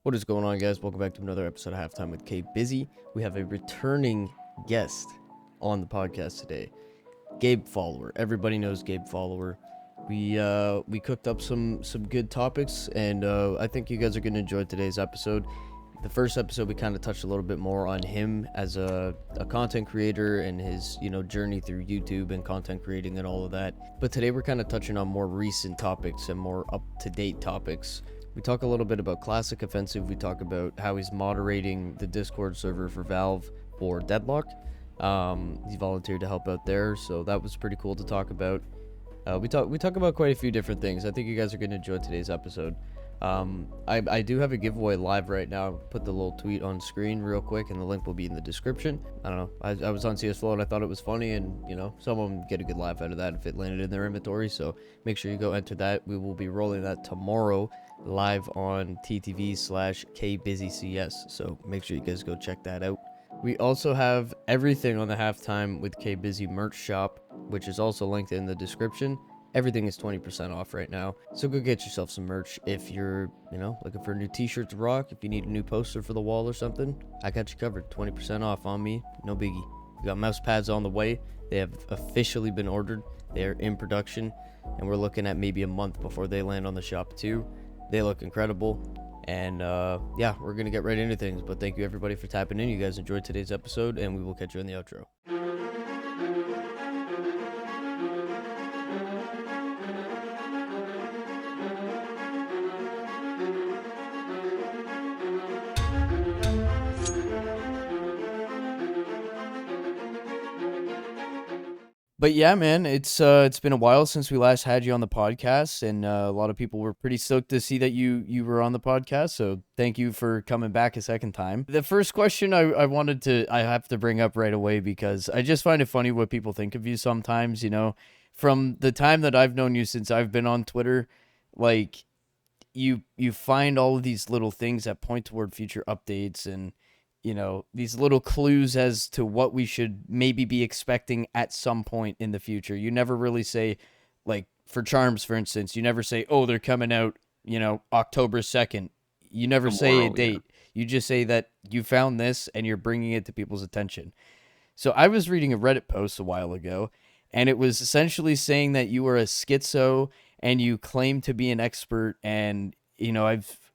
What is going on, guys? Welcome back to another episode of Halftime with Bizzy. We have a returning guest on the podcast today, Gabe Follower. Everybody knows Gabe Follower. We cooked up some good topics, and I think you guys are gonna enjoy today's episode. The first episode, we kind of touched a little bit more on him as a content creator and his journey through YouTube and content creating and all of that. But today we're kind of touching on more recent topics and more up-to-date topics. We talk a little bit about Classic Offensive. We talk about how he's moderating the Discord server for Valve for Deadlock. He volunteered to help out there, so that was pretty cool to talk about. We talk about quite a few different things. I think you guys are going to enjoy today's episode. I do have a giveaway live right now. Put the little tweet on screen real quick, and the link will be in the description. I don't know. I was on CS Flow and I thought it was funny, and someone get a good laugh out of that if it landed in their inventory. So make sure you go enter that. We will be rolling that tomorrow live on ttv/KBizzyCS. So make sure you guys go check that out. We also have everything on the Halftime with KBizzy merch shop, which is also linked in the description. Everything is 20% off right now, so go get yourself some merch if you're, looking for a new t-shirt to rock. If you need a new poster for the wall or something, I got you covered. 20% off on me, no biggie. We got mouse pads on the way. They have officially been ordered. They are in production, and we're looking at maybe a month before they land on the shop too. They look incredible, and yeah, we're gonna get right into things. But thank you everybody for tapping in. You guys enjoyed today's episode, and we will catch you in the outro. But yeah, man, it's been a while since we last had you on the podcast, and a lot of people were pretty stoked to see that you were on the podcast. So thank you for coming back a second time. The first question I have to bring up right away, because I just find it funny what people think of you sometimes. From the time that I've known you since I've been on Twitter, like you find all of these little things that point toward future updates and these little clues as to what we should maybe be expecting at some point in the future. You never really say, like for Charms, for instance, you never say, oh, they're coming out, October 2nd. You never say a date. Yeah. You just say that you found this and you're bringing it to people's attention. So I was reading a Reddit post a while ago, and it was essentially saying that you were a schizo and you claim to be an expert. And,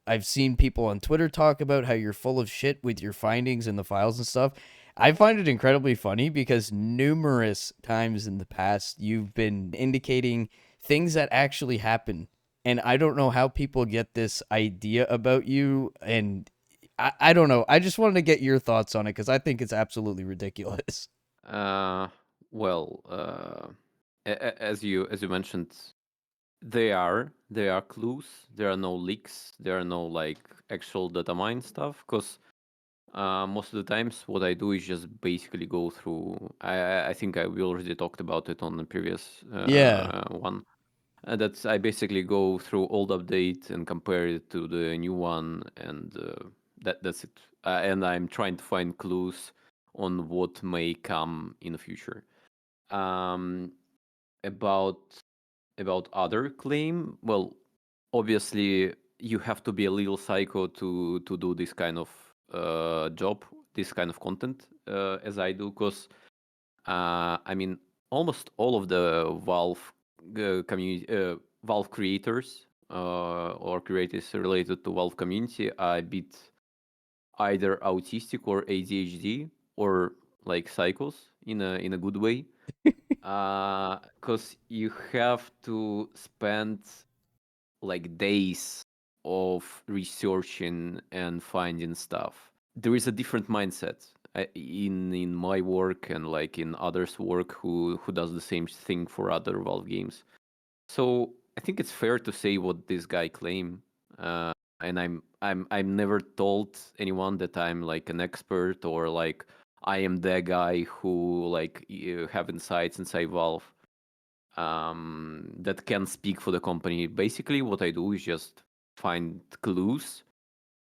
I've seen people on Twitter talk about how you're full of shit with your findings and the files and stuff. I find it incredibly funny because numerous times in the past, you've been indicating things that actually happen. And I don't know how people get this idea about you. And I don't know. I just wanted to get your thoughts on it because I think it's absolutely ridiculous. Well, as you mentioned, there are clues. There are no leaks. There are no like actual data mine stuff. Because most of the times, what I do is just basically go through. I think we already talked about it on the previous one. That's I basically go through old update and compare it to the new one, and that's it. And I'm trying to find clues on what may come in the future. Um, about other claim, well, obviously you have to be a little psycho to do this kind of job, this kind of content, as I do, because I mean almost all of the Valve community, Valve creators or creators related to Valve community are a bit either autistic or ADHD or like psychos in a good way. Because you have to spend like days of researching and finding stuff. There is a different mindset in my work and like in others' work who does the same thing for other Valve games. So I think it's fair to say what this guy claim. And I'm never told anyone that I'm like an expert or like I am the guy who like have insights inside Valve that can speak for the company. Basically, what I do is just find clues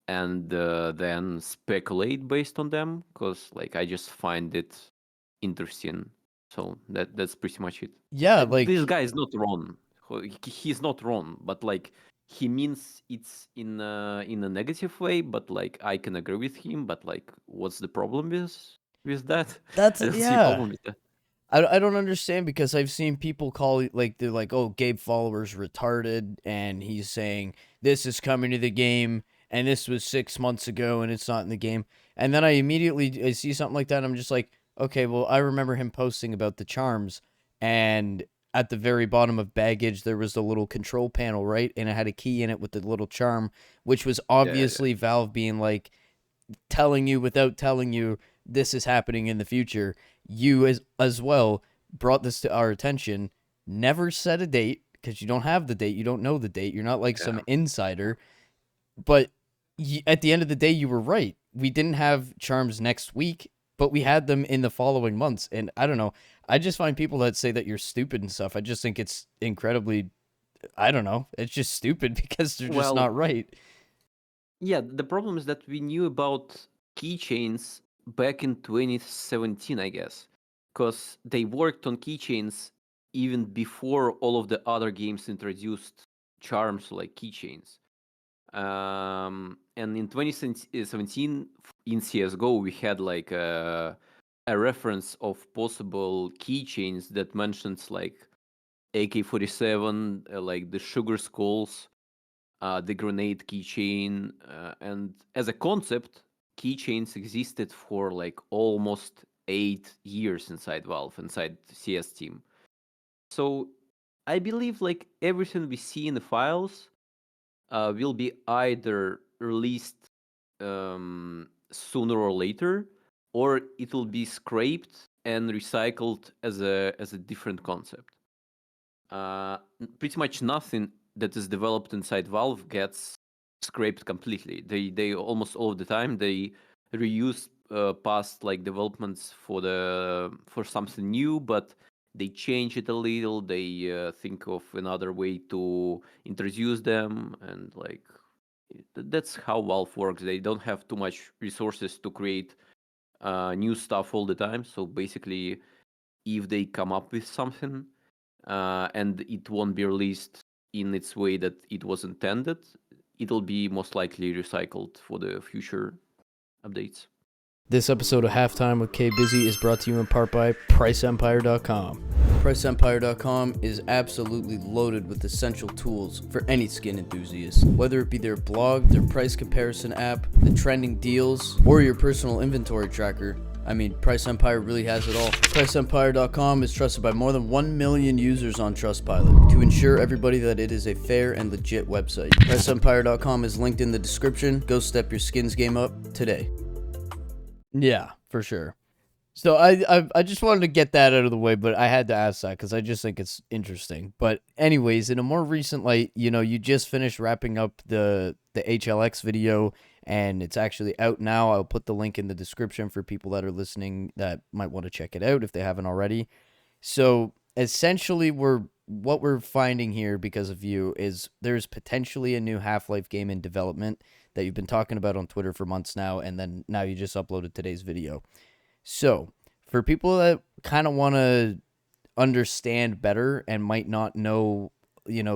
and then speculate based on them because like I just find it interesting. So that's pretty much it. Yeah, This like guy is not wrong. He's not wrong, but like he means it's in a negative way, but like I can agree with him. But like, what's the problem with that? That's I don't see a yeah. problem with that. I don't understand because I've seen people call it like they're like, oh, Gabe Follower's retarded, and he's saying this is coming to the game, and this was 6 months ago, and it's not in the game. And then I see something like that, and I'm just like, okay, well, I remember him posting about the charms, and at the very bottom of baggage there was the little control panel, right, and it had a key in it with the little charm, which was Yeah, yeah, obviously Valve being like telling you without telling you this is happening in the future. You as well brought this to our attention, never set a date because you don't have the date, you don't know the date, you're not like some yeah. insider, but at the end of the day you were right. We didn't have charms next week, but we had them in the following months. And I don't know, I just find people that say that you're stupid and stuff, I just think it's incredibly, I don't know, it's just stupid because they're just Well, not right. yeah. The problem is that we knew about keychains back in 2017, I guess, because they worked on keychains even before all of the other games introduced charms like keychains. And in 2017 in CS:GO, we had like a reference of possible keychains that mentions like AK-47, like the sugar skulls, the grenade keychain, and as a concept, keychains existed for like almost 8 years inside Valve, inside CS team. So I believe like everything we see in the files will be either released sooner or later, or it will be scraped and recycled as a different concept. Pretty much nothing that is developed inside Valve gets scraped completely. They almost all of the time they reuse past like developments for something new, but they change it a little. They think of another way to introduce them, and like that's how Valve works. They don't have too much resources to create new stuff all the time. So basically, if they come up with something and it won't be released in its way that it was intended, it'll be most likely recycled for the future updates. This episode of Halftime with K Bizzy is brought to you in part by Pricempire.com. Pricempire.com is absolutely loaded with essential tools for any skin enthusiast. Whether it be their blog, their price comparison app, the trending deals, or your personal inventory tracker, I mean, Price Empire really has it all. Pricempire.com is trusted by more than 1 million users on Trustpilot to ensure everybody that it is a fair and legit website. Pricempire.com is linked in the description. Go step your skins game up today. Yeah, for sure. So I just wanted to get that out of the way, but I had to ask that because I just think it's interesting. But anyways, in a more recent light, you just finished wrapping up the HLX video, and it's actually out now. I'll put the link in the description for people that are listening that might want to check it out if they haven't already. So essentially, what we're finding here because of you is there's potentially a new Half-Life game in development that you've been talking about on Twitter for months now, and then now you just uploaded today's video. So, for people that kind of want to understand better and might not know,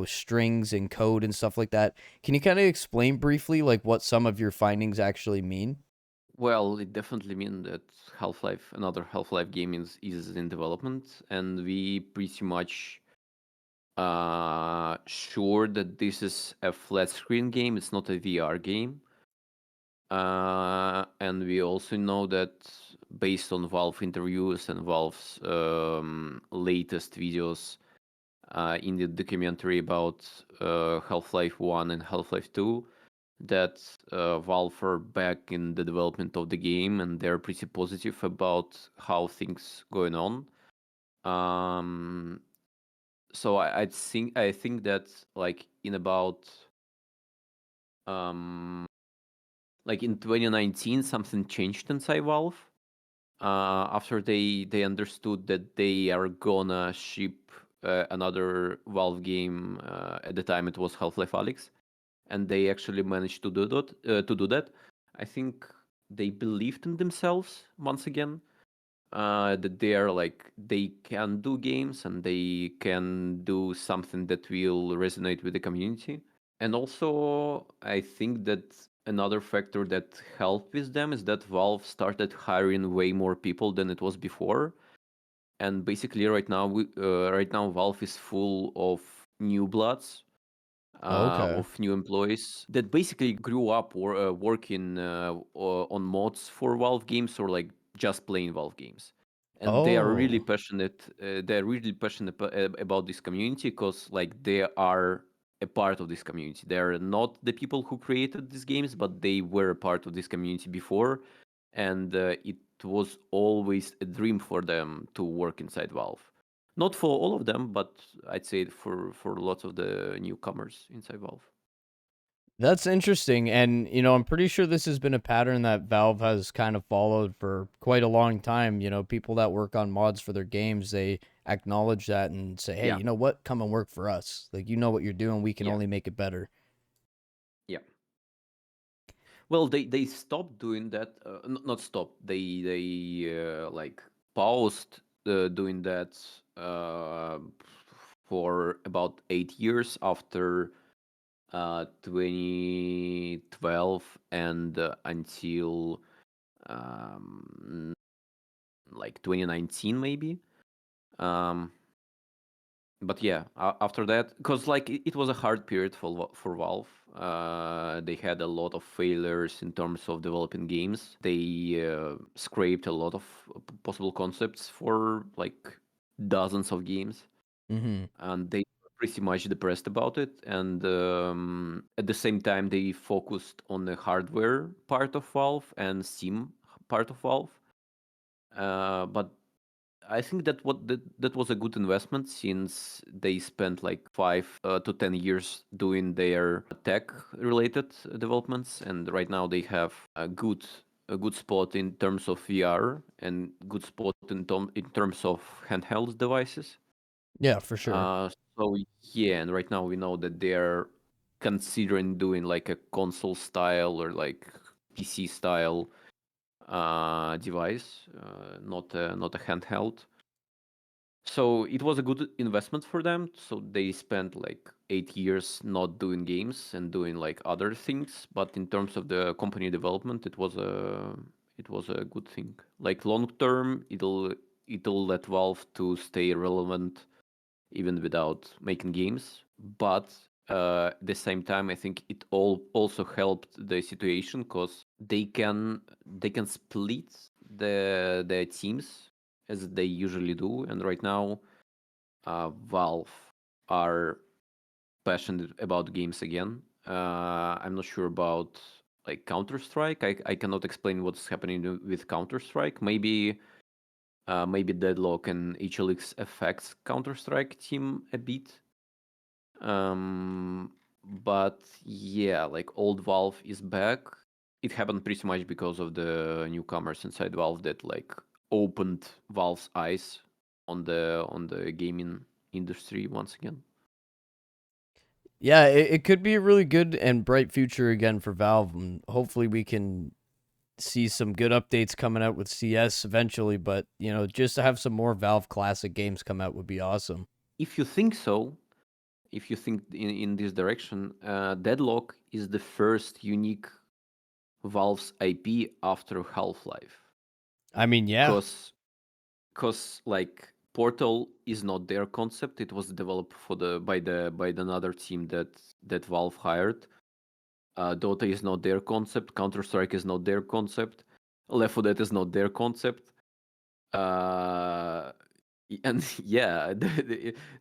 strings and code and stuff like that, can you kind of explain briefly like what some of your findings actually mean? Well, it definitely means that another Half-Life game is in development, and we pretty much sure that this is a flat screen game. It's not a VR game. And we also know that based on Valve interviews and Valve's latest videos in the documentary about Half-Life 1 and Half-Life 2, that Valve are back in the development of the game and they're pretty positive about how things going on. Um, so I think that like in about um, like in 2019 something changed inside Valve after they understood that they are gonna ship another Valve game. At the time, it was Half-Life Alyx, and they actually managed to do that. I think they believed in themselves once again. That they are like they can do games and they can do something that will resonate with the community. And also, I think that another factor that helped with them is that Valve started hiring way more people than it was before. And basically, right now, Valve is full of new bloods, Okay. of new employees that basically grew up working on mods for Valve games or like just playing Valve games. And they are really Oh. passionate. They're really passionate about this community because like they are a part of this community. They are not the people who created these games, but they were a part of this community before, and it was always a dream for them to work inside Valve. Not for all of them, but I'd say for lots of the newcomers inside Valve. That's interesting, and, I'm pretty sure this has been a pattern that Valve has kind of followed for quite a long time. People that work on mods for their games, they acknowledge that and say, "Hey, Yeah, you know what? Come and work for us. Like, you know what you're doing, we can yeah, only make it better." yeah. Well, they stopped doing that. Not stopped. They like paused doing that for about 8 years after 2012 and until um, like 2019 maybe. Um, but yeah, after that, because like it was a hard period for Valve. They had a lot of failures in terms of developing games. They scraped a lot of possible concepts for like dozens of games, Mhm. and they were pretty much depressed about it. And at the same time, they focused on the hardware part of Valve and Steam part of Valve. But I think that was a good investment since they spent like 5 to 10 years doing their tech related developments, and right now they have a good spot in terms of VR and good spot in terms of handheld devices. Yeah, for sure. Uh, so yeah, and right now we know that they're considering doing like a console style or like PC style device, not a handheld. So it was a good investment for them. So they spent like 8 years not doing games and doing like other things. But in terms of the company development, it was a good thing. Like long term, it'll let Valve to stay relevant even without making games. But at the same time, I think it all also helped the situation because they can split the teams as they usually do. And right now, Valve are passionate about games again. I'm not sure about like Counter Strike. I cannot explain what's happening with Counter Strike. Maybe Deadlock and HLX affects Counter Strike team a bit. Um, but yeah, like old Valve is back. It happened pretty much because of the newcomers inside Valve that like opened Valve's eyes on the gaming industry once again. Yeah, it could be a really good and bright future again for Valve, and hopefully we can see some good updates coming out with CS eventually, but, just to have some more Valve classic games come out would be awesome. If you think so, if you think in this direction, Deadlock is the first unique Valve's IP after Half Life. I mean, yeah. Because like Portal is not their concept. It was developed for the by the another team that Valve hired. Dota is not their concept. Counter Strike is not their concept. Left 4 Dead is not their concept. Uh, and yeah,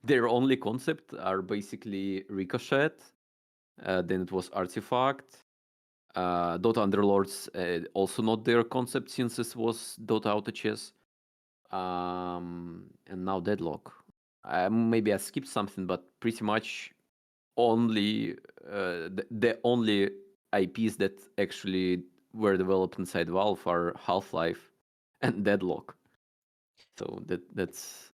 their only concept are basically Ricochet. Then it was Artifact. Dota Underlords, also not their concept since this was Dota Auto-Chess. And now Deadlock. Maybe I skipped something, but pretty much only the only IPs that actually were developed inside Valve are Half Life and Deadlock. So that's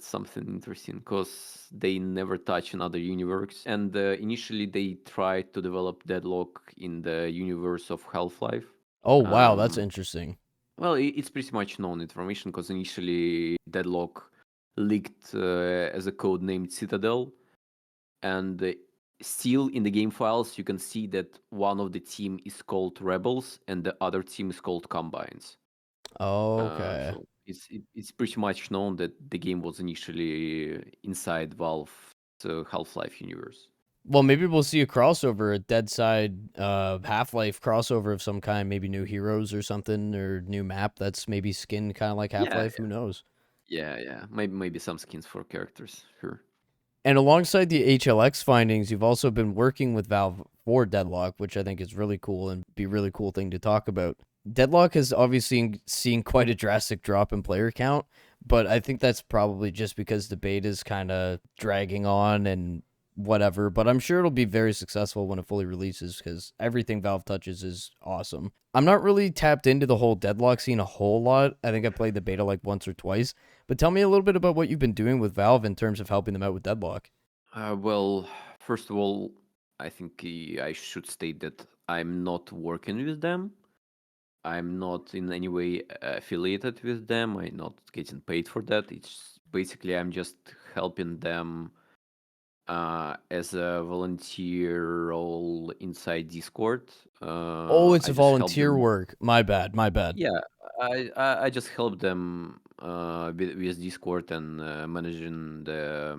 something interesting because they never touch another universe. And initially they tried to develop Deadlock in the universe of Half Life. Oh, wow, that's Um, interesting. well, it's pretty much known information because initially Deadlock leaked as a code named Citadel, and still in the game files you can see that one of the team is called Rebels and the other team is called Combines. Okay. So it's pretty much known that the game was initially inside Valve's Half-Life universe. Well, maybe we'll see a crossover, a Dead Side Half-Life crossover of some kind, maybe new heroes or something, or new map that's maybe skinned kind of like Yeah, Half-Life. Who knows? yeah. Maybe some skins for characters. Sure. And alongside the HLX findings, you've also been working with Valve for Deadlock, which I think is really cool and be a really cool thing to talk about. Deadlock has obviously seen quite a drastic drop in player count, but I think that's probably just because the beta is kind of dragging on and whatever. But I'm sure it'll be very successful when it fully releases because everything Valve touches is awesome. I'm not really tapped into the whole Deadlock scene a whole lot. I think I played the beta like once or twice, but tell me a little bit about what you've been doing with Valve in terms of helping them out with Deadlock. Well, first of all, I think I should state that I'm not working with them. I'm not in any way affiliated with them. I'm not getting paid for that. It's basically I'm just helping them as a volunteer role inside Discord. Oh, it's I a just help volunteer them. work. My bad. My bad. Yeah, I just help them with Discord and managing the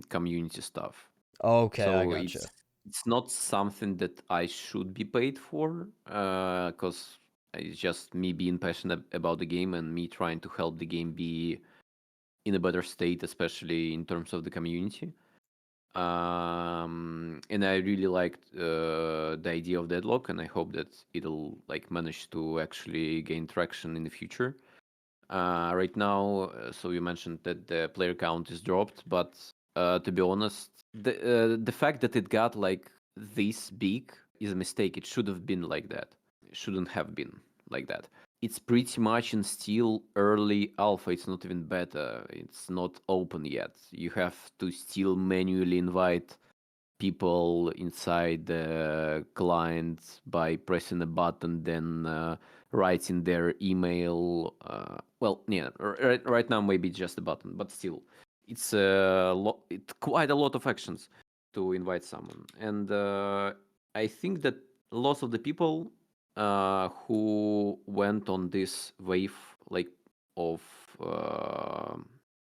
community stuff. Okay, I So gotcha. it's not something that I should be paid for, because it's just me being passionate about the game and me trying to help the game be in a better state, especially in terms of the community. And I really liked the idea of Deadlock, and I hope that it'll like manage to actually gain traction in the future. Right now, so you mentioned that the player count is dropped, but to be honest, the fact that it got like this big is a mistake. It should have been like that. It shouldn't have been like that. It's pretty much in still early alpha. It's not even beta. It's not open yet. You have to still manually invite people inside the client by pressing a button, then writing their email. Well, yeah, right now maybe just a button, but still, it's quite a lot of actions to invite someone, and I think that lots of the people who went on this wave, like of uh,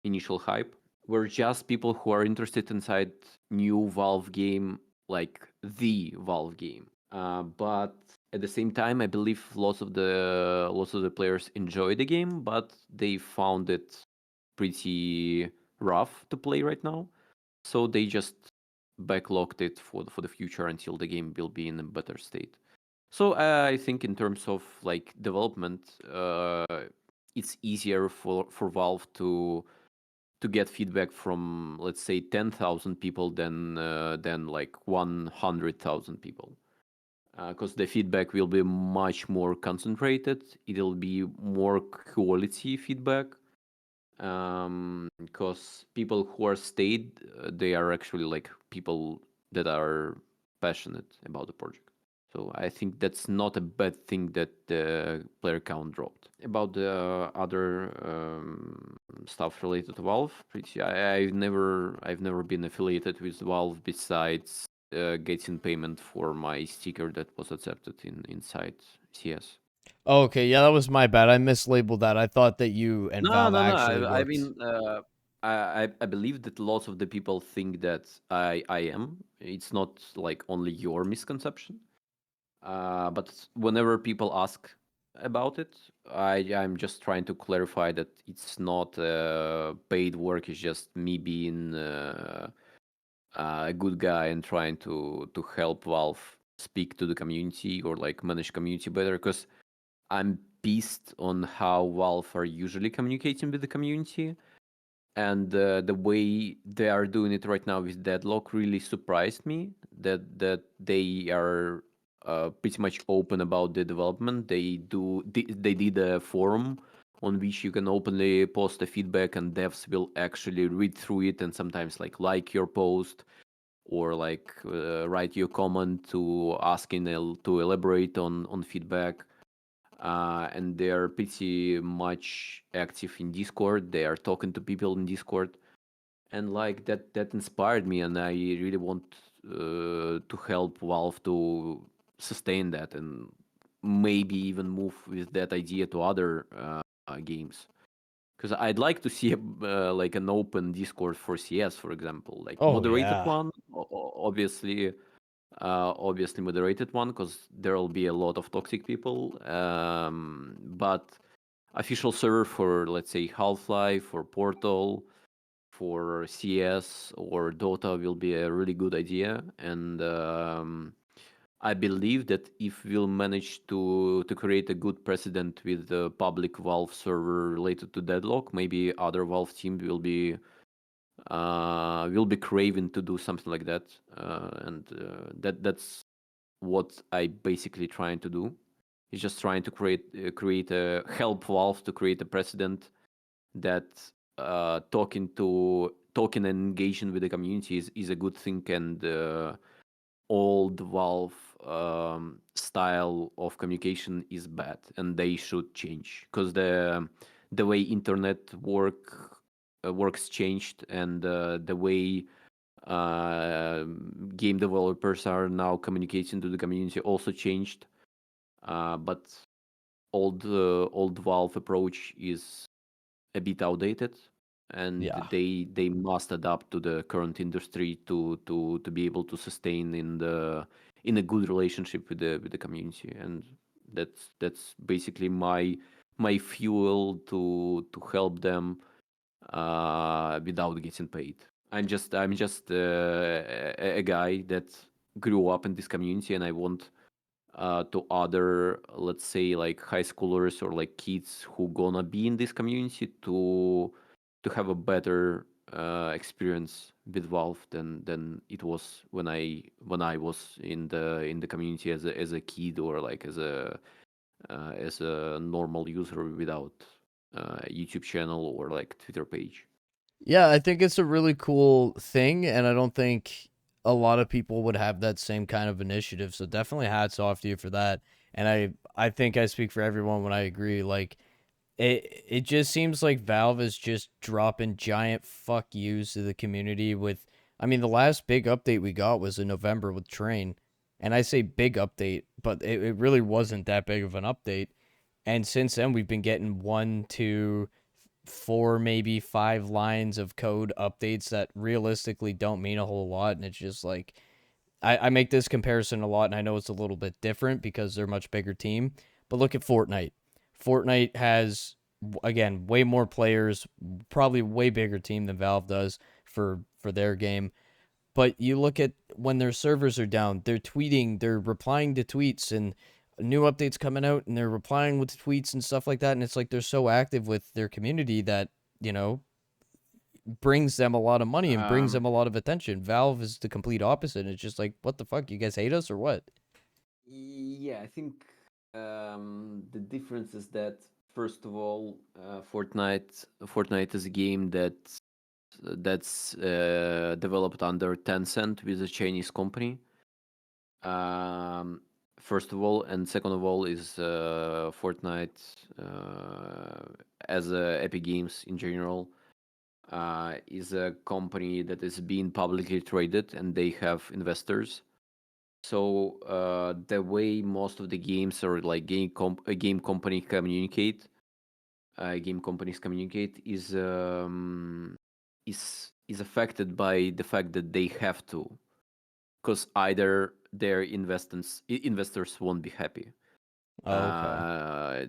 initial hype, were just people who are interested inside new Valve game, like the Valve game. But at the same time, I believe lots of the players enjoy the game, but they found it pretty rough to play right now. So they just backlogged it for the future until the game will be in a better state. So I think in terms of like development, it's easier for Valve to get feedback from, let's say, 10,000 people than like 100,000 people, because the feedback will be much more concentrated. It'll be more quality feedback, because people who are stayed, they are actually like people that are passionate about the project. So I think that's not a bad thing that the player count dropped. About the other stuff related to Valve, I've never been affiliated with Valve besides getting payment for my sticker that was accepted inside CS. Okay, yeah, that was my bad. I mislabeled that. I thought that you and No, Valve no, no. actually I worked. mean, I believe that lots of the people think that I am. It's not like only your misconception. But whenever people ask about it, I'm just trying to clarify that it's not paid work. It's just me being a good guy and trying to help Valve speak to the community or like manage community better. Because I'm pissed on how Valve are usually communicating with the community, and the way they are doing it right now with Deadlock really surprised me. That they are pretty much open about the development. They did a forum on which you can openly post a feedback, and devs will actually read through it and sometimes like your post or like write your comment to asking to elaborate on feedback. And they are pretty much active in Discord. They are talking to people in Discord, and like that inspired me, and I really want to help Valve to sustain that and maybe even move with that idea to other games. Because I'd like to see like an open Discord for CS, for example, like Oh moderated yeah. one, obviously, obviously moderated one, because there will be a lot of toxic people. But official server for, let's say, Half-Life or Portal for CS or Dota will be a really good idea, and I believe that if we'll manage to create a good precedent with the public Valve server related to Deadlock, maybe other Valve teams will be craving to do something like that, and that's what I basically trying to do. Is just trying to create a help Valve to create a precedent that talking and engaging with the community is a good thing, and old Valve style of communication is bad, and they should change, because the way internet works changed, and the way uh, game developers are now communicating to the community also changed. But old Valve approach is a bit outdated, and Yeah. they must adapt to the current industry to be able to sustain in a good relationship with the community. And that's basically my fuel to help them without getting paid. I'm just a guy that grew up in this community, and I want to other, let's say, like high schoolers or like kids who gonna be in this community to have a better experience with Valve than it was when I was in the community as a kid, or like as a normal user without YouTube channel or like Twitter page. Yeah, I think it's a really cool thing, and I don't think a lot of people would have that same kind of initiative. So definitely hats off to you for that. And I think I speak for everyone when I agree. Like it just seems like Valve is just dropping giant fuck yous to the community with. I mean, the last big update we got was in November with Train, and I say big update, but it really wasn't that big of an update. And since then, we've been getting one, two, four, maybe five lines of code updates that realistically don't mean a whole lot. And it's just like, I make this comparison a lot, and I know it's a little bit different because they're a much bigger team. But look at Fortnite. Fortnite has, again, way more players, probably way bigger team than Valve does for their game. But you look at when their servers are down, they're tweeting, they're replying to tweets, and new updates coming out, and they're replying with tweets and stuff like that. And it's like they're so active with their community that, you know, brings them a lot of money and brings Um, them a lot of attention. Valve is the complete opposite. It's just like, what the fuck? You guys hate us or what? yeah, I think the difference is that, first of all, Fortnite is a game that's developed under Tencent with a Chinese company. Um, First of all, and second of all is Fortnite as Epic Games in general is a company that is being publicly traded, and they have investors. So the way most of the games or like game company communicate, game companies communicate is affected by the fact that they have to, because either their investors won't be happy. Oh, okay. Uh,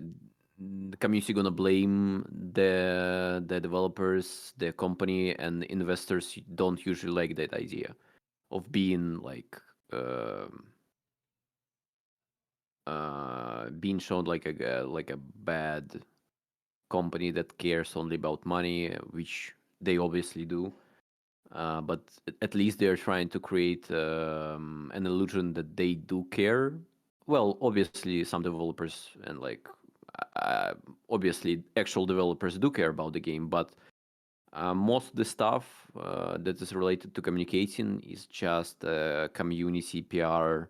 the community gonna blame the developers, the company, and investors don't usually like that idea of being like being shown like a bad company that cares only about money, which they obviously do. But at least they're trying to create an illusion that they do care. Well, obviously, some developers and like uh, obviously actual developers do care about the game, but most of the stuff that is related to communicating is just community PR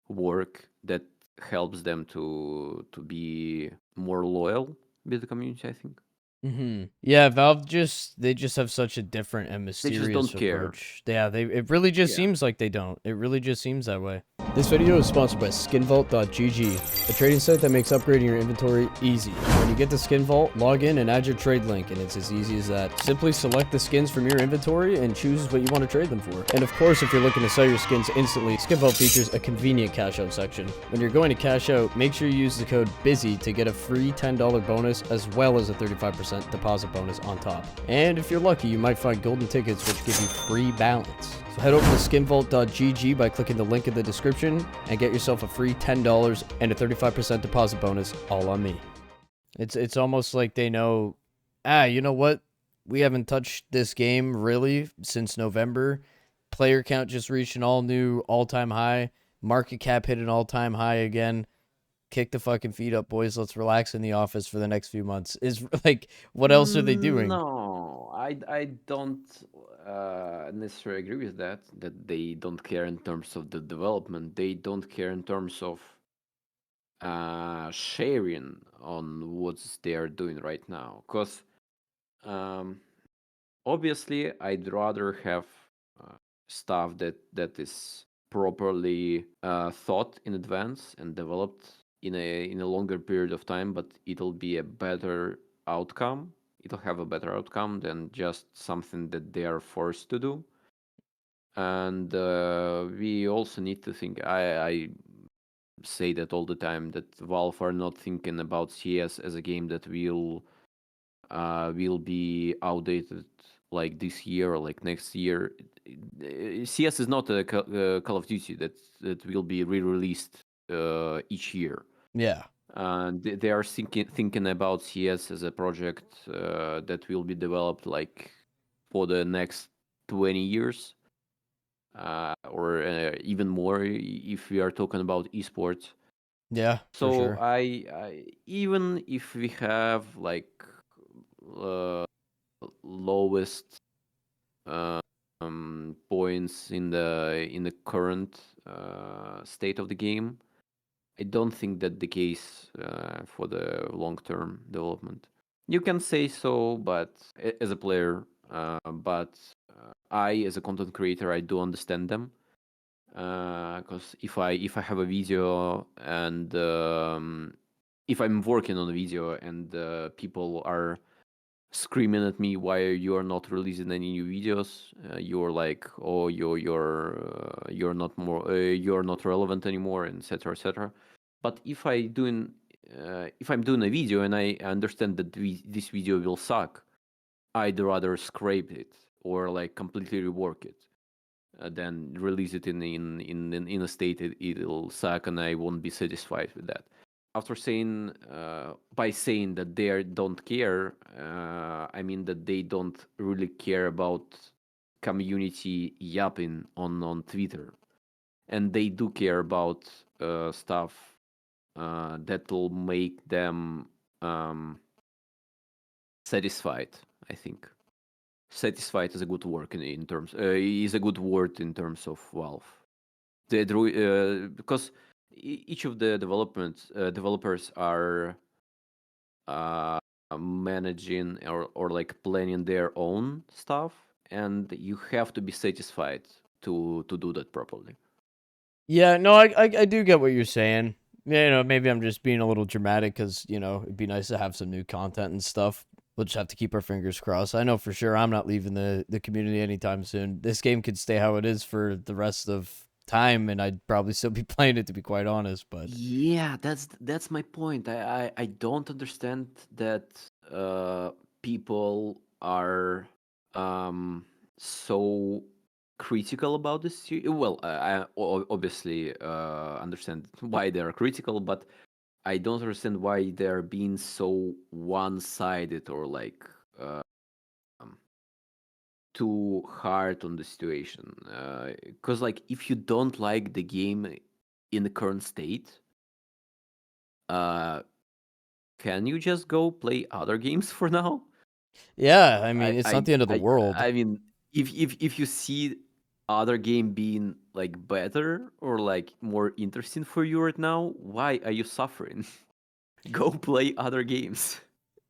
work that helps them to be more loyal with the community, I think. Yeah, Valve they just have such a different and They just mysterious don't care. approach. Yeah, it really just Yeah. seems like they don't. It really just seems that way. This video is sponsored by Skinvault.gg, a trading site that makes upgrading your inventory easy. When you get to Skinvault, log in and add your trade link, and it's as easy as that. Simply select the skins from your inventory and choose what you want to trade them for. And of course, if you're looking to sell your skins instantly, Skinvault features a convenient cash out section. When you're going to cash out, make sure you use the code Bizzy to get a free $10 bonus as well as a 35% deposit bonus on top. And if you're lucky, you might find golden tickets which give you free balance. So head over to skinvault.gg by clicking the link in the description and get yourself a free $10 and a 35% deposit bonus all on me. It's almost like they know, you know what? We haven't touched this game really since November. Player count just reached an all-time high. Market cap hit an all-time high again. Kick the fucking feet up, boys. Let's relax in the office for the next few months. Is like, what else are they doing? No, I don't necessarily agree with that. That they don't care in terms of the development. They don't care in terms of sharing on what they are doing right now. Because um, obviously, I'd rather have uh, stuff that is properly thought in advance and developed in a longer period of time, but it'll be a better outcome. It'll have a better outcome than just something that they are forced to do. And we also need to think. I say that all the time that Valve are not thinking about CS as a game that will be outdated like this year or like next year. CS is not a Call of Duty that will be re-released each year. Yeah. They are thinking about CS as a project that will be developed like for the next 20 years or even more if we are talking about esports. Yeah, for So sure. I even if we have like uh, lowest points in the current state of the game, I don't think that the case for the long term development. You can say so, but as a player, but I as a content creator, I do understand them because if I have a video and if I'm working on a video and people are screaming at me why you are not releasing any new videos, you're like, oh, you're not more you're not relevant anymore, and etc etc. But if I'm doing a video and I understand that this video will suck, I'd rather scrape it or like completely rework it than release it in a state it'll suck and I won't be satisfied with that. After saying by saying that don't care, I mean that they don't really care about community yapping on Twitter, and they do care about stuff that'll make them satisfied. I think satisfied is a good word in terms is a good word in terms of Valve. Because each of the developers are uh, managing or like planning their own stuff, and you have to be satisfied to do that properly. Yeah, no, I do get what you're saying. Yeah, maybe I'm just being a little dramatic because, it'd be nice to have some new content and stuff. We'll just have to keep our fingers crossed. I know for sure I'm not leaving the community anytime soon. This game could stay how it is for the rest of time, and I'd probably still be playing it, to be quite honest. But Yeah, that's my point. I don't understand that people are so critical about this. Well, obviously understand why they are critical, but I don't understand why they're being so one-sided or like um, too hard on the situation. Because like if you don't like the game in the current state, uh, can you just go play other games for now? yeah, I mean, it's not the end of the I world. I mean, if you see other game being like better or like more interesting for you right now, why are you suffering? Go play other games.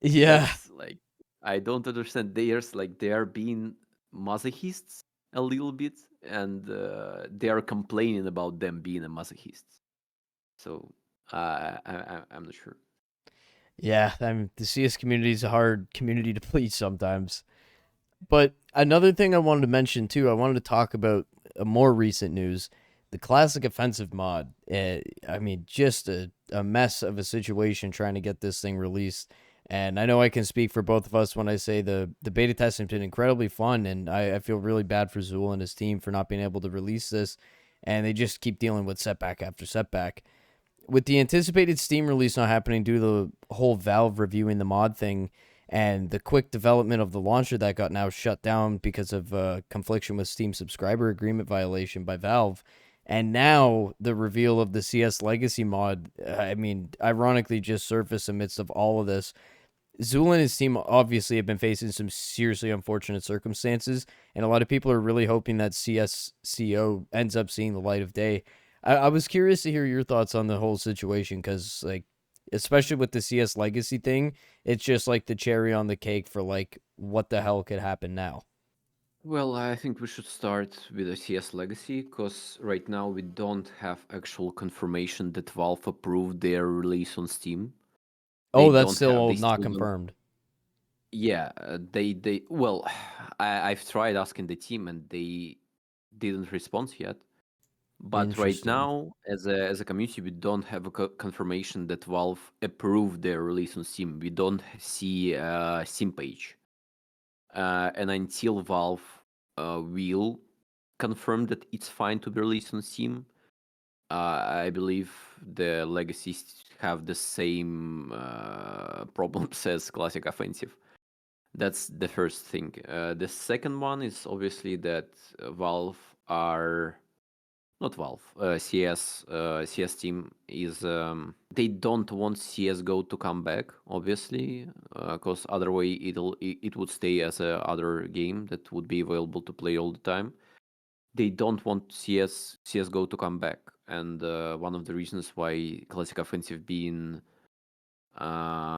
Yeah, That's like I don't understand. There's like they are being masochists a little bit, and they are complaining about them being a masochists. So I'm not sure. Yeah, I mean, the CS community is a hard community to please sometimes. But another thing I wanted to mention too, I wanted to talk about a more recent news, the classic offensive mod. I mean, just a mess of a situation trying to get this thing released. And I know I can speak for both of us when I say the beta testing has been incredibly fun, and I feel really bad for Zool and his team for not being able to release this, and they just keep dealing with setback after setback. With the anticipated Steam release not happening due to the whole Valve reviewing the mod thing and the quick development of the launcher that got now shut down because of confliction with Steam subscriber agreement violation by Valve, and now the reveal of the CS Legacy mod, I mean, ironically just surfaced amidst of all of this. Zool and his team obviously have been facing some seriously unfortunate circumstances, and a lot of people are really hoping that CSCO ends up seeing the light of day. I was curious to hear your thoughts on the whole situation because, like, especially with the CS Legacy thing, it's just like the cherry on the cake for like what the hell could happen now. Well, I think we should start with the CS Legacy because right now we don't have actual confirmation that Valve approved their release on Steam. They Oh, that's don't have. still They not still don't. confirmed. Yeah, they. Well, I've tried asking the team and they didn't respond yet. But right Interesting. now, as a community, we don't have a confirmation that Valve approved their release on Steam. We don't see a Steam page, and until Valve will confirm that it's fine to be released on Steam, I believe the legacies have the same problems as Classic Offensive. That's the first thing. The second one is obviously that Valve are not Valve, CS team is they don't want CS:GO to come back, obviously, because other way it would stay as a other game that would be available to play all the time. They don't want CS:GO to come back, and one of the reasons why Classic Offensive being uh,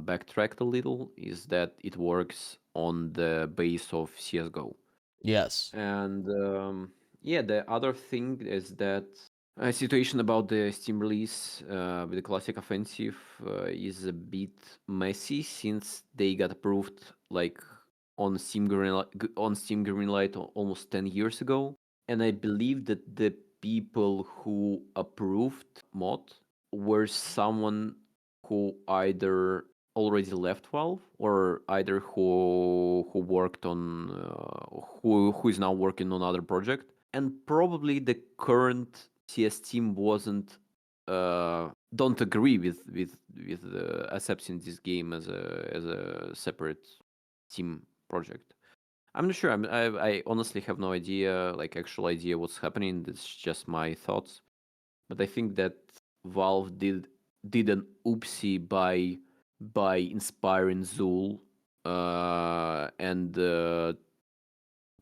backtracked a little is that it works on the base of CS:GO. Yes. And yeah, the other thing is that a situation about the Steam release with the Classic Offensive is a bit messy since they got approved like on Steam Greenlight almost 10 years ago, and I believe that the people who approved mod were someone who either already left Valve or either who worked on who is now working on other project, and probably the current CS team wasn't don't agree with accepting this game as a separate team project. I'm not sure. I honestly have no idea, like actual idea what's happening. It's just my thoughts. But I think that Valve did an oopsie by inspiring Zool and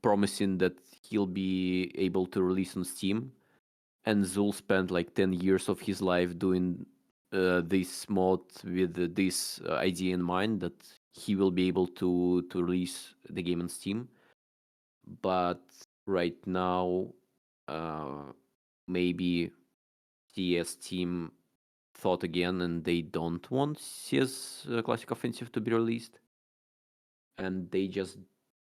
promising that he'll be able to release on Steam. And Zool spent like 10 years of his life doing this mod with this idea in mind that he will be able to release the game on Steam. But right now, uh, maybe CS team thought again and they don't want CS Classic Offensive to be released. And they just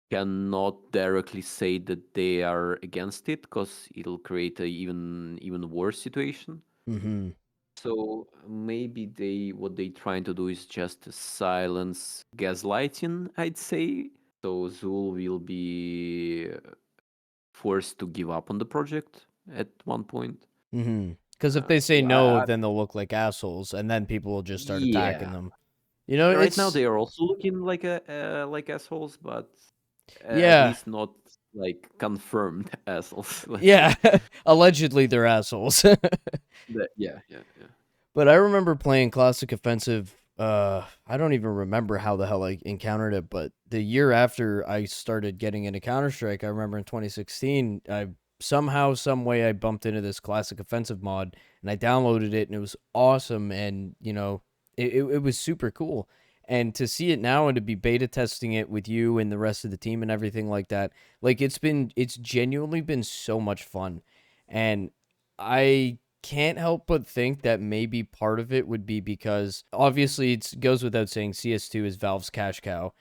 cannot directly say that they are against it because it'll create a even worse situation. Mm-hmm. So maybe they what they trying to do is just silence gaslighting, I'd say. So Zool will be forced to give up on the project at one point. Mm-hmm. Because if they say So no, then they'll look like assholes, and then people will just start attacking yeah, them. You know, right now it's they are also looking like a like assholes, but at yeah, least not like confirmed assholes. Let's say. yeah. Allegedly, they're assholes. Yeah, yeah, yeah. But I remember playing Classic Offensive. I don't even remember how the hell I encountered it, but the year after I started getting into Counter Strike, I remember in 2016, I somehow, some way, I bumped into this Classic Offensive mod, and I downloaded it, and it was awesome, and it was super cool. And to see it now and to be beta testing it with you and the rest of the team and everything like that, like it's genuinely been so much fun. And I can't help but think that maybe part of it would be because obviously it goes without saying CS2 is Valve's cash cow.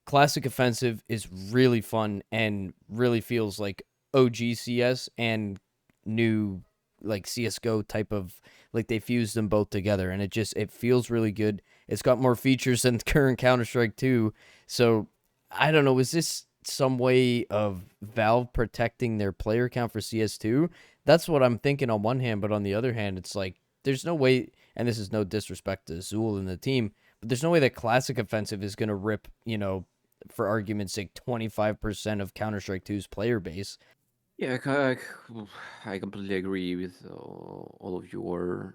Classic Offensive is really fun and really feels like OG CS and new like CS:GO type of, like they fused them both together, and it feels really good. It's got more features than current Counter-Strike 2. So I don't know, is this some way of Valve protecting their player count for CS2? That's what I'm thinking on one hand, but on the other hand, it's like there's no way, and this is no disrespect to Zool and the team, but there's no way that Classic Offensive is going to rip, for argument's sake, 25% of Counter Strike 2's player base. Yeah, I completely agree with all of your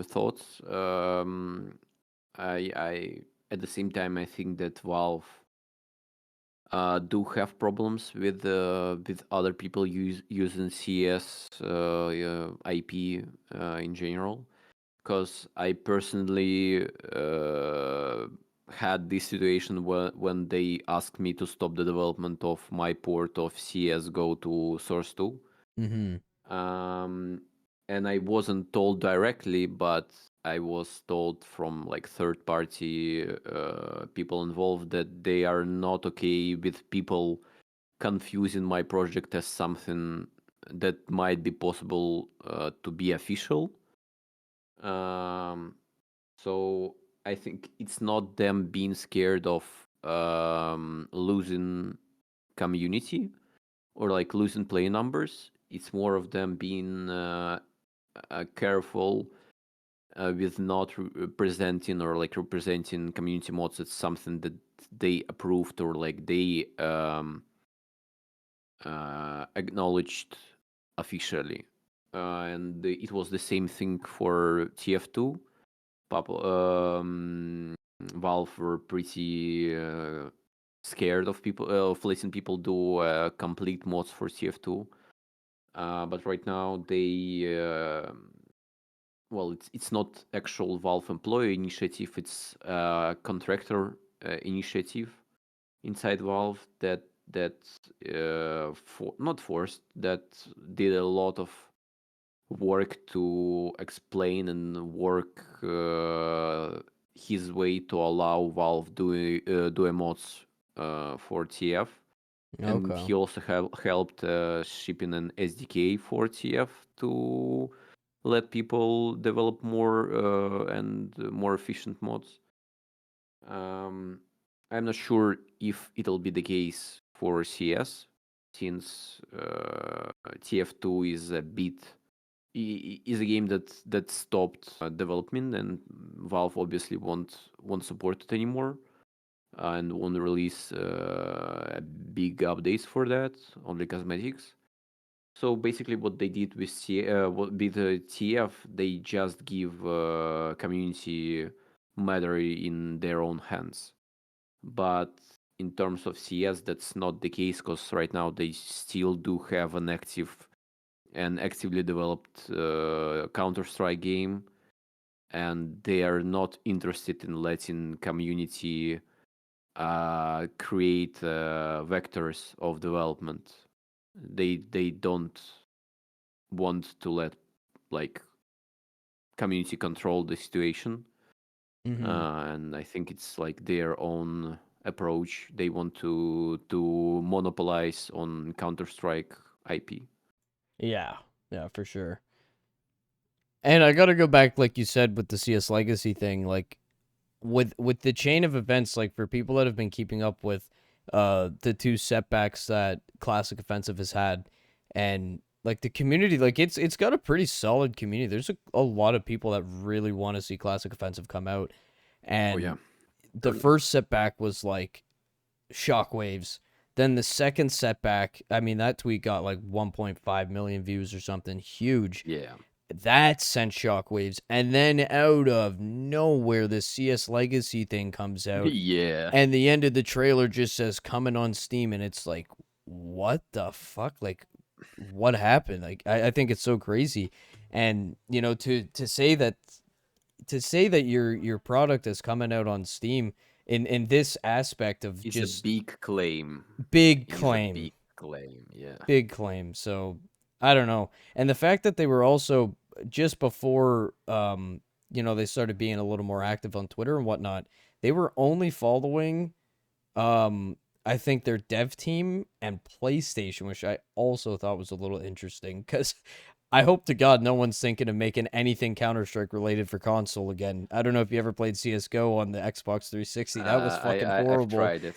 thoughts. I at the same time I think that Valve do have problems with other people using CS IP in general. Because I personally had this situation when they asked me to stop the development of my port of CS:GO to Source 2. Mm-hmm. Um, and I wasn't told directly, but I was told from like third party people involved that they are not okay with people confusing my project as something that might be possible to be official. Um, so I think it's not them being scared of losing community or like losing play numbers. It's more of them being careful with not representing or like representing community mods as something that they approved or like they acknowledged officially. And it was the same thing for TF2. Valve were pretty scared of people of letting people do complete mods for TF2. But right now they well, it's not actual Valve employee initiative. It's a contractor initiative inside Valve that not forced, that did a lot of work to explain and work his way to allow Valve do emotes for TF, and Okay. he also helped shipping an SDK for TF to let people develop more and more efficient mods. Um, I'm not sure if it'll be the case for CS, since TF2 is a bit is a game that stopped development, and Valve obviously won't support it anymore and won't release big updates for that. Only cosmetics. So basically, what they did with with TF, they just give community matter in their own hands. But in terms of CS, that's not the case because right now they still do have an active and actively developed Counter Strike game, and they are not interested in letting community create vectors of development. They don't want to let like community control the situation, Mm-hmm. and I think it's like their own approach. They want to monopolize on Counter Strike IP. Yeah. Yeah, for sure. And I gotta go back, like you said, with the CS Legacy thing, like with the chain of events, like for people that have been keeping up with the two setbacks that Classic Offensive has had, and like the community, like it's got a pretty solid community. There's a lot of people that really want to see Classic Offensive come out. Oh yeah, And the totally. first setback was like shockwaves. Then the second setback, I mean, that tweet got like 1.5 million views or something huge. Yeah. That sent shockwaves. And then out of nowhere, this CS Legacy thing comes out. Yeah. And the end of the trailer just says coming on Steam. And it's like, what the fuck? Like, what happened? Like, I think it's so crazy. And, to say that your product is coming out on Steam in this aspect of It's a just big claim. big It is a claim. big claim. Yeah. Big claim. So I don't know. And the fact that they were also just before they started being a little more active on Twitter and whatnot, they were only following I think their dev team and PlayStation, which I also thought was a little interesting because I hope to God no one's thinking of making anything Counter-Strike related for console again. I don't know if you ever played CS:GO on the Xbox 360. That was fucking I've horrible. tried it.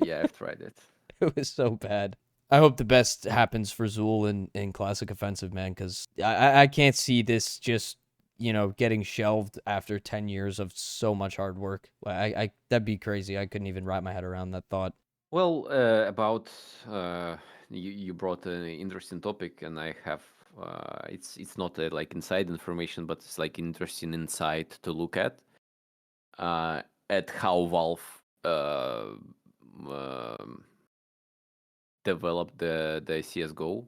Yeah, I've tried it. It was so bad. I hope the best happens for Zool in Classic Offensive, man, because I can't see this just, getting shelved after 10 years of so much hard work. I that'd be crazy. I couldn't even wrap my head around that thought. Well, about you brought an interesting topic, and I have it's not like inside information, but it's like interesting insight to look at how Valve um, developed the CS:GO.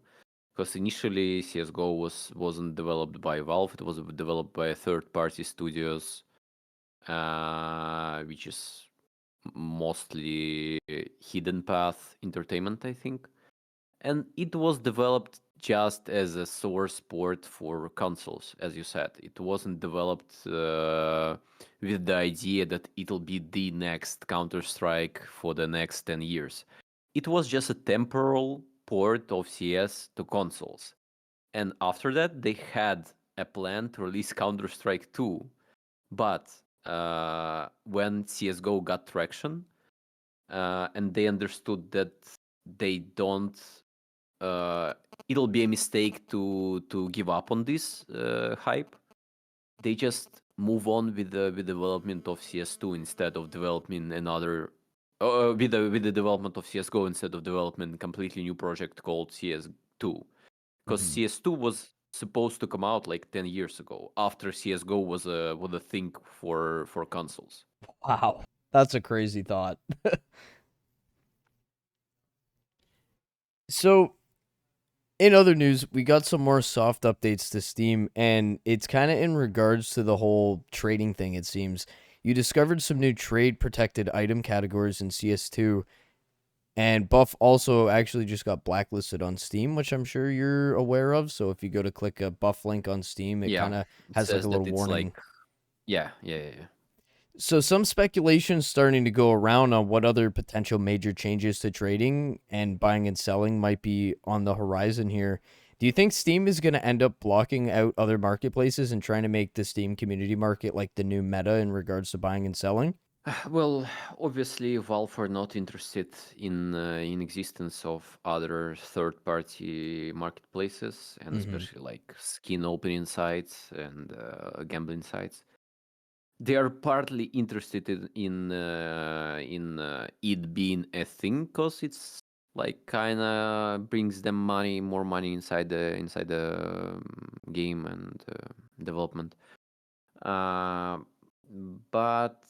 Because initially CS:GO wasn't developed by Valve; it was developed by third-party studios, which is mostly Hidden Path Entertainment, I think. And it was developed just as a source port for consoles, as you said. It wasn't developed with the idea that it'll be the next Counter Strike for the next 10 years. It was just a temporal port of CS to consoles. And after that, they had a plan to release Counter Strike 2. But when CSGO got traction, and they understood that they don't it'll be a mistake to give up on this hype. They just move on with the development of CS2 instead of developing another with the development of CS:GO instead of developing a completely new project called CS2, because Mhm. CS2 was supposed to come out like 10 years ago after CS:GO was a thing for consoles. Wow, that's a crazy thought. So in other news, we got some more soft updates to Steam, and it's kind of in regards to the whole trading thing, it seems. You discovered some new trade protected item categories in CS2, and Buff also actually just got blacklisted on Steam, which I'm sure you're aware of. So if you go to click a Buff link on Steam, it Yeah, kind of it has like a says little that it's warning. like yeah. So some speculation starting to go around on what other potential major changes to trading and buying and selling might be on the horizon here. Do you think Steam is going to end up blocking out other marketplaces and trying to make the Steam community market like the new meta in regards to buying and selling? Well, obviously, Valve are not interested in existence of other third-party marketplaces, and Mm-hmm. especially like skin opening sites and gambling sites. They are partly interested in it being a thing because it's like kind of brings them more money inside the game and development. Uh, but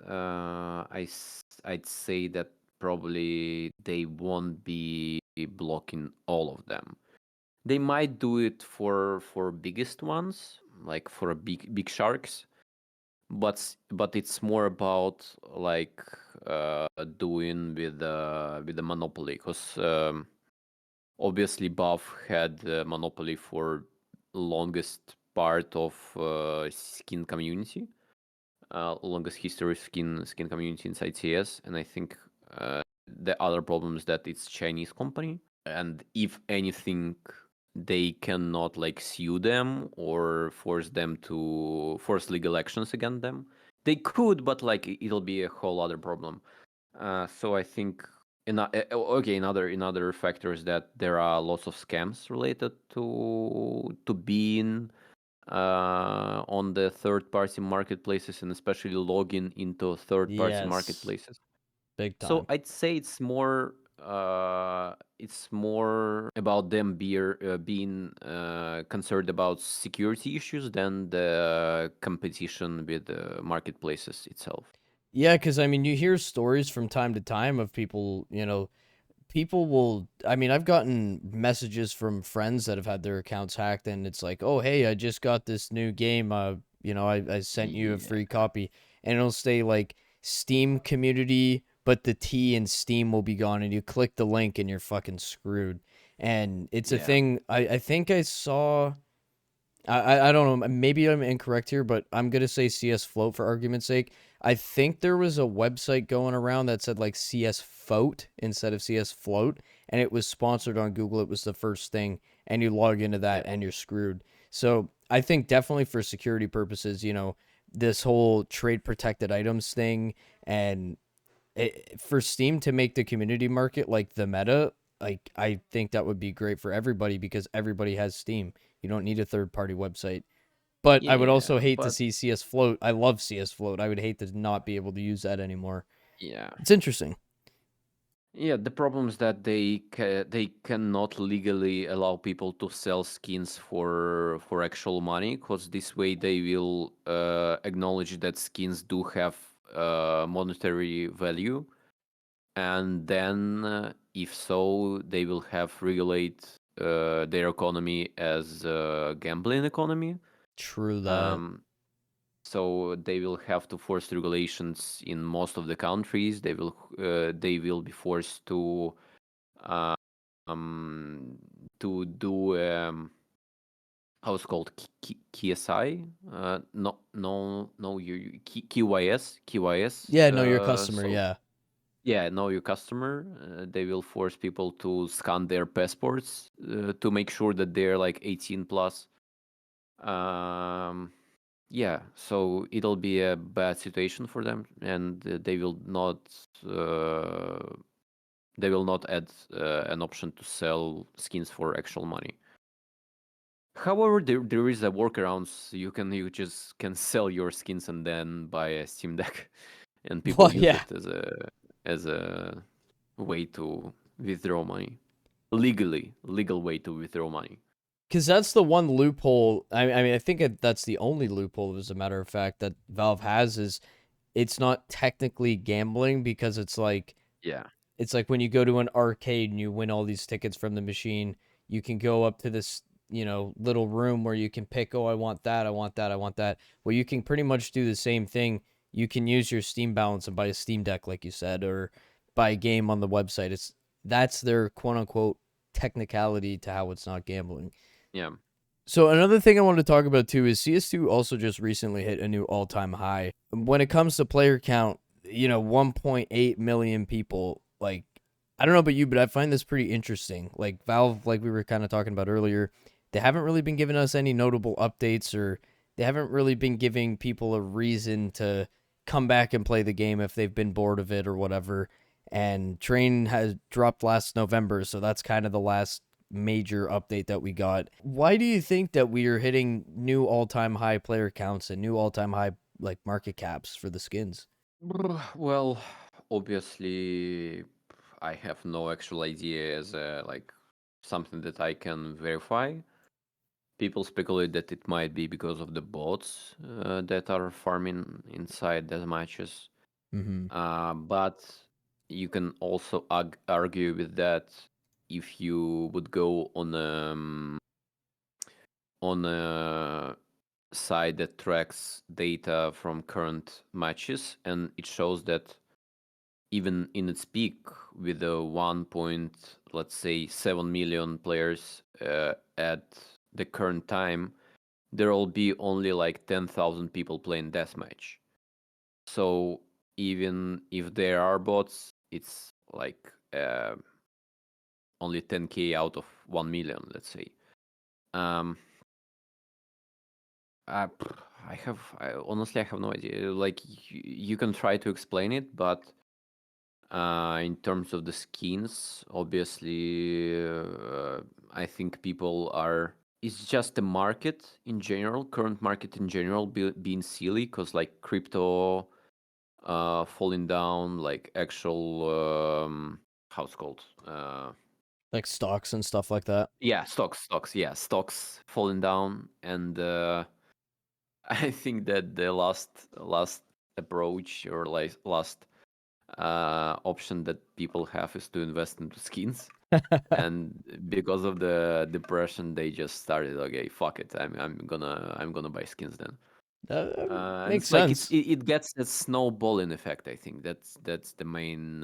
I'd say that probably they won't be blocking all of them. They might do it for biggest ones, like for a big sharks, but it's more about like doing with the monopoly, because obviously Buff had monopoly for longest part of skin community, longest history of skin community inside CS, and I think the other problem is that it's Chinese company, and if anything, they cannot like sue them or force legal actions against them. They could, but like it'll be a whole other problem. So I think okay, another factor is that there are lots of scams related to being on the third party marketplaces, and especially logging into third party Yes, marketplaces. big So time. I'd say it's more about them being concerned about security issues than the competition with the marketplaces itself. Yeah, because I mean, you hear stories from time to time of people, people will, I mean, I've gotten messages from friends that have had their accounts hacked, and it's like, oh, hey, I just got this new game. I sent you a Yeah. free copy, and it'll say like Steam community, but the T in Steam will be gone, and you click the link and you're fucking screwed. And it's a Yeah. thing. I think I saw. I don't know. Maybe I'm incorrect here, but I'm gonna say CS Float for argument's sake. I think there was a website going around that said like CS Float instead of CS Float, and it was sponsored on Google. It was the first thing, and you log into Yeah. that and you're screwed. So I think definitely for security purposes, this whole trade protected items thing, and for Steam to make the community market like the meta, like I think that would be great for everybody because everybody has Steam. You don't need a third party website. But I would Yeah, also hate to but see CS Float. I love CS Float. I would hate to not be able to use that anymore. yeah. It's interesting. Yeah, the problem is that they cannot legally allow people to sell skins for actual money, because this way they will acknowledge that skins do have monetary value, and then if so, they will have regulate their economy as a gambling economy. True that. Um, so they will have to force regulations in most of the countries. They will be forced uh, um, to do how it's called KSI. No, no, no. KYS. Yeah, know your customer. So Yeah. yeah, know your customer. They will force people to scan their passports to make sure that they're like 18 plus. Um, yeah, so it'll be a bad situation for them, and uh, they will not add an option to sell skins for actual money. However, there is a workaround. You just can sell your skins and then buy a Steam Deck, and Well, people use yeah. it as a way to withdraw money legally, legal way to withdraw money. Because that's the one loophole. I mean, I think that's the only loophole, as a matter of fact, that Valve has is it's not technically gambling because Yeah, it's like when you go to an arcade and you win all these tickets from the machine, you can go up to this, little room where you can pick, oh, I want that, I want that, I want that. Well, you can pretty much do the same thing. You can use your Steam balance and buy a Steam Deck, like you said, or buy a game on the website. That's their quote unquote technicality to how it's not gambling. yeah. So another thing I wanted to talk about too is CS2 also just recently hit a new all-time high. When it comes to player count, 1.8 million people. Like, I don't know about you, but I find this pretty interesting. Like Valve, like we were kind of talking about earlier, they haven't really been giving us any notable updates, or they haven't really been giving people a reason to come back and play the game if they've been bored of it or whatever. And Train has dropped last November, so that's kind of the last major update that we got. Why do you think that we are hitting new all-time high player counts and new all-time high like market caps for the skins? Well, obviously, I have no actual idea as like something that I can verify. People speculate that it might be because of the bots that are farming inside the matches. Mm-hmm. But you can also argue with that if you would go on a site that tracks data from current matches, and it shows that even in its peak with the 1 point, let's say 7 million players at the current time, there will be only like 10,000 people playing deathmatch. So even if there are bots, it's like only 10k out of 1 million, let's say. Um, I honestly I have no idea. Like you can try to explain it, but in terms of the skins, obviously, I think people are. It's just the market in general, current market in general, being silly because like crypto falling down, like actual how's it called? Like stocks and stuff like that. Yeah, stocks falling down, and I think that the last approach or like last option that people have is to invest into skins. And because of the depression, they just started. Okay, fuck it. I'm gonna buy skins then. And Makes it's like sense. it gets that snowballing effect. I think that's the main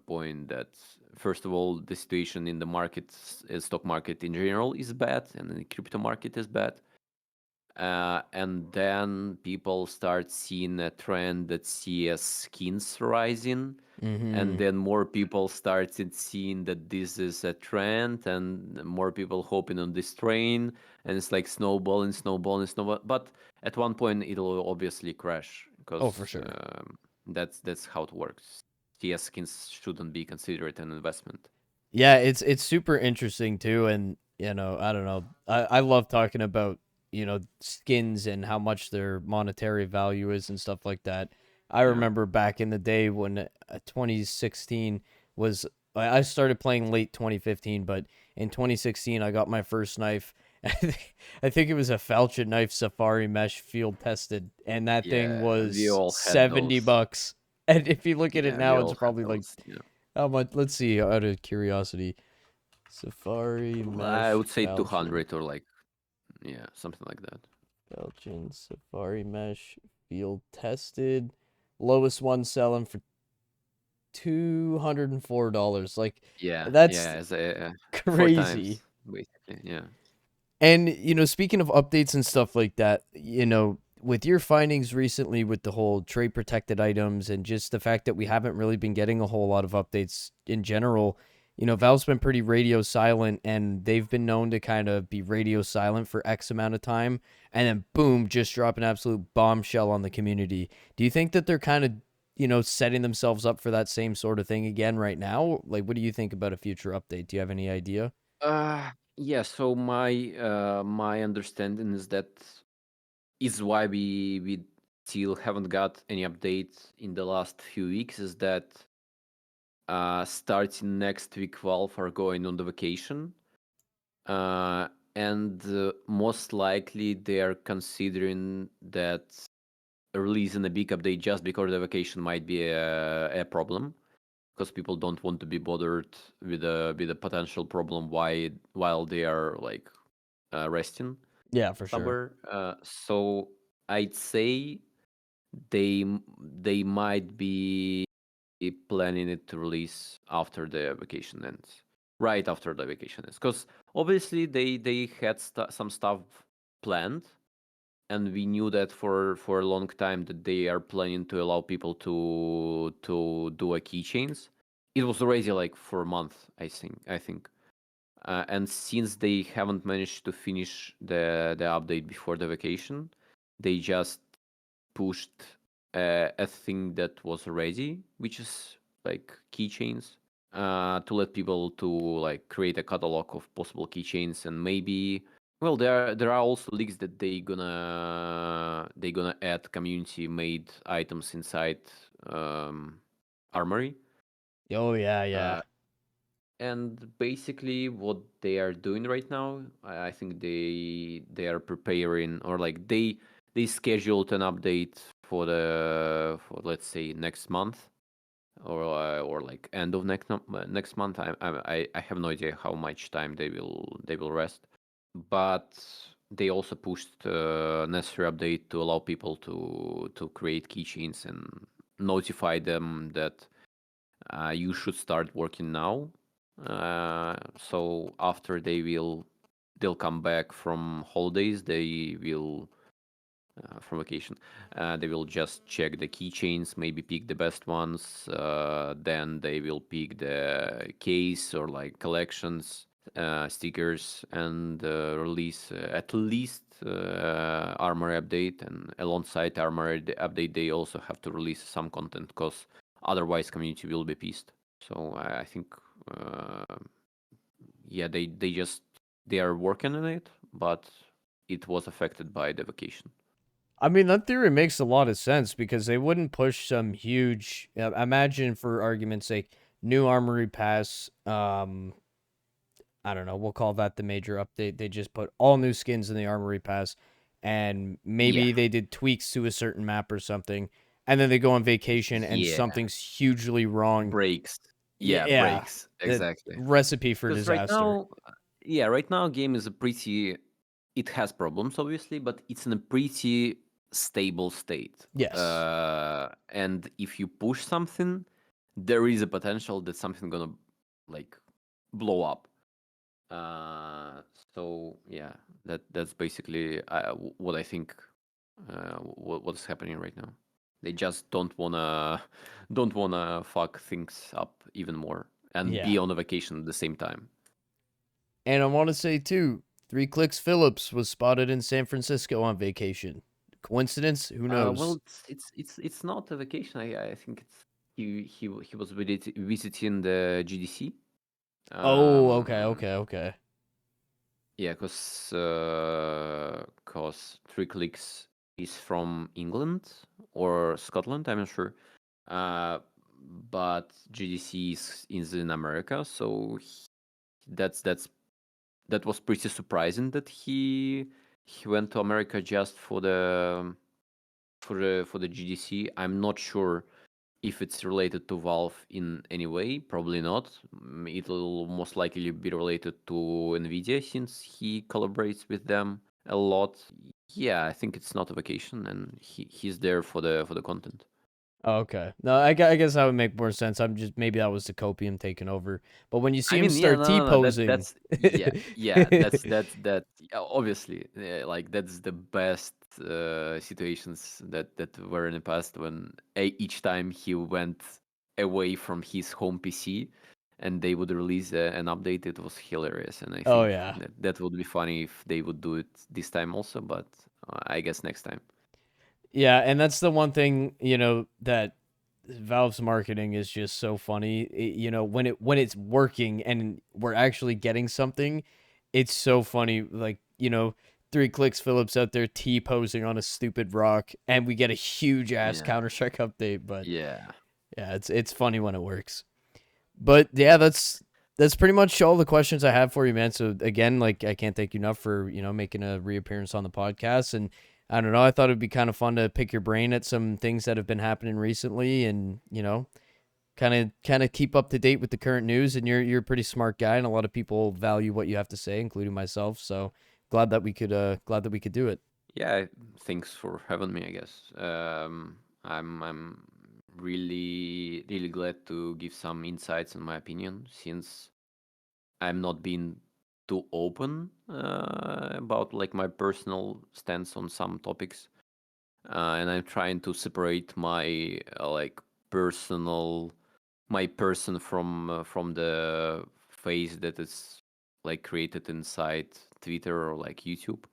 point. That first of all, the situation in the markets, stock market in general, is bad, and the crypto market is bad. And then people start seeing a trend that sees skins rising, and Mm-hmm. then more people started seeing that this is a trend, and more people hopping on this train, and it's like snowballing, snowballing, snowball. But at one point, it'll obviously crash Oh, for because sure. that's how it works. CS skins shouldn't be considered an investment. Yeah, it's super interesting too, and I don't know. I love talking about skins and how much their monetary value is and stuff like that. I Yeah, remember back in the day when 2016 was. I started playing late 2015, but in 2016 I got my first knife. I think it was a Falchion knife Safari Mesh field tested, and that thing yeah, we was all had those. $70. And if you look at it Yeah, we now, it's all had probably like those. Yeah. how much? Let's see. Out of curiosity, Safari I Mesh would say Falchion, 200 or like, yeah, something like that. Falchion Safari Mesh field tested. Lowest one selling for $204. Like Yeah, yeah, that's as a, four crazy. times basically. Yeah, And speaking of updates and stuff like that, with your findings recently with the whole trade protected items and just the fact that we haven't really been getting a whole lot of updates in general, Valve's been pretty radio silent and they've been known to kind of be radio silent for X amount of time and then boom, just drop an absolute bombshell on the community. Do you think that they're kind of, setting themselves up for that same sort of thing again right now? Like, what do you think about a future update? Do you have any idea? yeah. So my understanding is that is why we still haven't got any updates in the last few weeks. Is that starting next week, Valve are going on the vacation, uh, and most likely they are considering that releasing a big update just because the vacation might be a problem, because people don't want to be bothered with a potential problem while they are like resting Yeah, for sure. somewhere. So I'd say they might be planning it to release after the vacation ends, right after the vacation ends, because obviously they had some stuff planned, and we knew that for a long time that they are planning to allow people to do a keychains. It was already like for a month, I think. And since they haven't managed to finish the update before the vacation, they just pushed a thing that was ready, which is like keychains, to let people to like create a catalog of possible keychains. And maybe, well, there are also leaks that they gonna add community made items inside um, Armory. Oh yeah, yeah. uh, and basically what they are doing right now, I think they are preparing, or like they scheduled an update for let's say next month, or like end of next month. I have no idea how much time they will rest, but they also pushed necessary update to allow people to create keychains and notify them that you should start working now. So after they'll come back from holidays, they will from vacation. They will just check the keychains, maybe pick the best ones. Then they will pick the case or like collections, stickers, and release at least armor update. And alongside armor update, they also have to release some content, because otherwise community will be pissed. So I think, uh, yeah, they are working on it, but it was affected by the vacation. I mean, that theory makes a lot of sense because they wouldn't push some huge. Imagine, for argument's sake, new armory pass. I don't know. We'll call that the major update. They just put all new skins in the armory pass, and Yeah, maybe they did tweaks to a certain map or something, and then they go on vacation and yeah, something's hugely wrong. breaks. Yeah, Yeah, breaks that exactly. recipe for Because right disaster. now, yeah, right now game is a pretty. It has problems obviously, but it's in a pretty stable state. Yes. And if you push something, there is a potential that something gonna like blow up. Uh, so yeah, that's basically what I think. What's happening right now? They just don't wanna fuck things up even more and Yeah. be on a vacation at the same time. And I want to say too, 3 Clicks Phillips was spotted in San Francisco on vacation. Coincidence? Who Well, knows? it's not a vacation. I think it's he was visiting the GDC. Oh, okay, Um, okay, okay. yeah, cause 3 Clicks is from England or Scotland. I'm not sure. Uh, but GDC is in America, so that's that was pretty surprising that he went to America just for the GDC. I'm not sure if it's related to Valve in any way. Probably not. It'll most likely be related to Nvidia since he collaborates with them a lot. Yeah, I think it's not a vacation, and he's there for the content. Oh, okay. No, I guess that would make more sense. I'm just maybe that was the copium taking over. But when you see I him mean, yeah, start no, T no, no. posing, That's yeah, yeah. That. Yeah, obviously, like that's the best situations that were in the past when each time he went away from his home PC, and they would release an update. It was hilarious, and I oh think yeah, that would be funny if they would do it this time also. But I guess next time. yeah, and that's the one thing that Valve's marketing is just so funny. When it's working and we're actually getting something, it's so funny. Like 3 Clicks Phillips out there T posing on a stupid rock, and we get a huge ass Yeah, Counter Strike update. But yeah, yeah, it's funny when it works. But yeah, that's pretty much all the questions I have for you, man. So again, like I can't thank you enough for making a reappearance on the podcast. And I don't know, I thought it'd be kind of fun to pick your brain at some things that have been happening recently, and kind of keep up to date with the current news. And you're a pretty smart guy, and a lot of people value what you have to say, including myself. So glad that we could do it. yeah. Thanks for having me. I guess I'm really glad to give some insights and my opinion since I'm not being too open about like my personal stance on some topics, and I'm trying to separate my like personal my person from the face that is like created inside Twitter or like YouTube.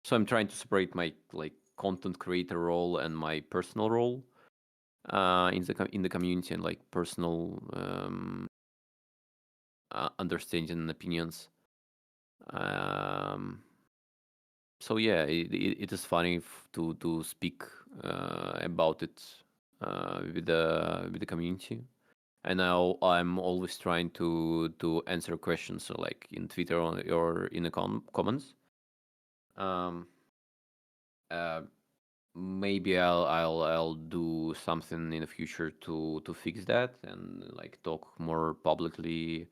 So I'm trying to separate my like content creator role and my personal role in the community and like personal understanding and opinions. Um, so yeah, it is funny to speak about it with the community. And now I'm always trying to answer questions so like in Twitter or in the comments. Um, uh, maybe I'll do something in the future to fix that and like talk more publicly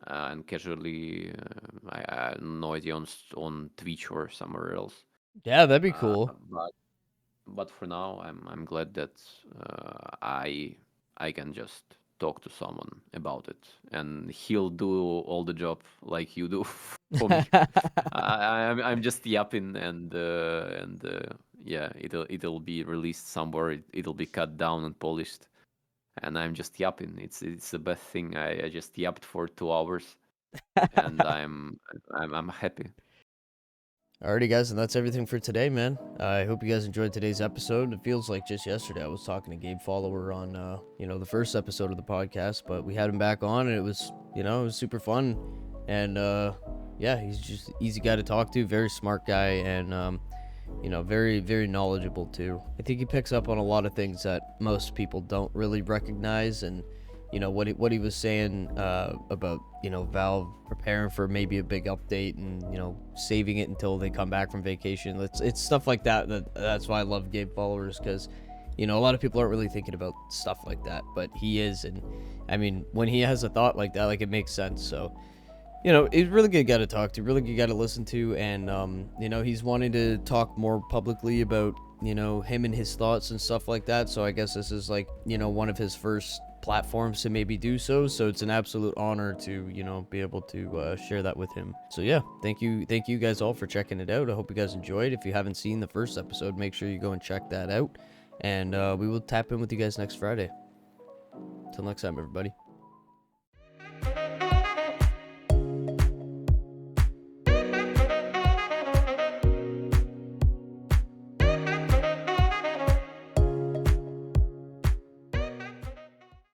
and casually. I have no idea on Twitch or somewhere else. Yeah, that'd be Uh, cool. but but for now, I'm glad that I can just talk to someone about it, and he'll do all the job like you do for me. I'm just yapping, and yeah, it'll be released somewhere. It'll be cut down and polished, and I'm just yapping. It's the best thing. I just yapped for 2 hours, and I'm happy. Alrighty, guys, and that's everything for today, man. I hope you guys enjoyed today's episode. It feels like just yesterday I was talking to Gabe Follower on, the first episode of the podcast, but we had him back on, and it was super fun, and yeah, he's just easy guy to talk to, very smart guy, and very very knowledgeable too. I think he picks up on a lot of things that most people don't really recognize, and what he was saying about Valve preparing for maybe a big update and saving it until they come back from vacation. It's stuff like that's why I love Gabe Followers, because a lot of people aren't really thinking about stuff like that, but he is. And I mean, when he has a thought like that, like, it makes sense. So he's a really good guy to talk to, really good guy to listen to, and he's wanting to talk more publicly about you know, him and his thoughts and stuff like that. So I guess this is like, you know, one of his first platforms to maybe do so. So it's an absolute honor to, you know, be able to share that with him. So yeah, thank you guys all for checking it out. I hope you guys enjoyed. If you haven't seen the first episode, make sure you go and check that out. And we will tap in with you guys next Friday. Till next time, everybody.